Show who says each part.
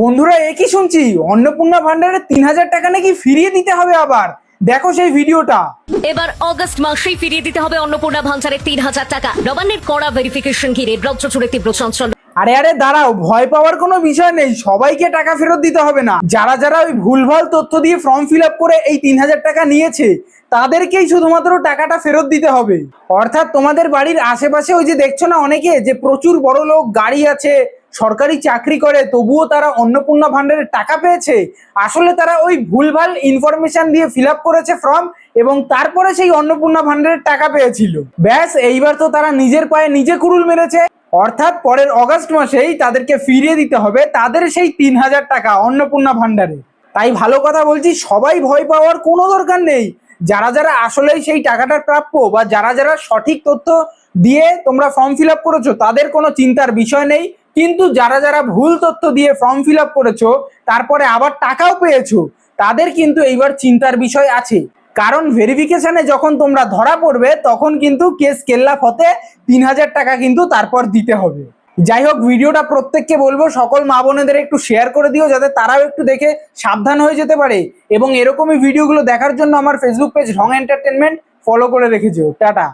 Speaker 1: বন্ধুরা একই শুনছি অন্নপূর্ণা ভান্ডারে ৩,০০০ টাকা নাকি ফিরিয়ে দিতে হবে। আবার দেখো সেই ভিডিওটা।
Speaker 2: এবার অগস্ট মাসেই ফিরিয়ে দিতে হবে অন্নপূর্ণা ভান্ডারের ৩,০০০ টাকা। নবান্নের কড়া ভেরিফিকেশন ঘিরে রাজ্য জুড়ে তীব্র চাঞ্চল্য।
Speaker 1: আরে দাঁড়াও, ভয় পাওয়ার কোনো বিষয় নেই, সবাইকে টাকা ফেরত দিতে হবে না। যারা যারা ওই ভুলভাল তথ্য দিয়ে ফর্ম ফিল আপ করে এই ৩,০০০ টাকা নিয়েছে তাদেরকেই শুধুমাত্র টাকাটা ফেরত দিতে হবে। অর্থাৎ তোমাদের বাড়ির আশেপাশে ওই যে দেখছো না অনেকে যে প্রচুর বড় লোক, গাড়ি আছে, সরকারি চাকরি করে, তবুও তারা অন্নপূর্ণা ভান্ডারের টাকা পেয়েছে। আসলে তারা ওই ভুলভাল ইনফরমেশন দিয়ে ফিল আপ করেছে ফর্ম, এবং তারপরে সেই অন্নপূর্ণা ভান্ডারের টাকা পেয়েছিল। ব্যাস, এইবার তো তারা নিজের পায়ে নিজে কুড়ুল মেরেছে। অর্থাৎ পরের অগস্ট মাসেই তাদেরকে ফিরিয়ে দিতে হবে তাদের সেই ৩,০০০ টাকা অন্নপূর্ণা ভান্ডারে। তাই ভালো কথা বলছি, সবাই ভয় পাওয়ার কোনো দরকার নেই। যারা যারা আসলেই সেই টাকাটার প্রাপ্য বা যারা যারা সঠিক তথ্য দিয়ে তোমরা ফর্ম ফিল আপ করেছো তাদের কোনো চিন্তার বিষয় নেই। কিন্তু যারা যারা ভুল তথ্য দিয়ে ফর্ম ফিল আপ করেছো তারপরে আবার টাকাও পেয়েছো, তাদের কিন্তু এইবার চিন্তার বিষয় আছে। কারণ ভেরিফিকেশনে যখন তোমরা ধরা পড়বে তখন কিন্তু কেস কেল্লাফ হতে ৩,০০০ টাকা কিন্তু তারপর দিতে হবে। যাই হোক, ভিডিওটা প্রত্যেককে বলবো সকল মা বোনেদের একটু শেয়ার করে দিও যাতে তারাও একটু দেখে সাবধান হয়ে যেতে পারে। এবং এরকমই ভিডিওগুলো দেখার জন্য আমার ফেসবুক পেজ রং এন্টারটেনমেন্ট ফলো করে রেখেছো। টাটা।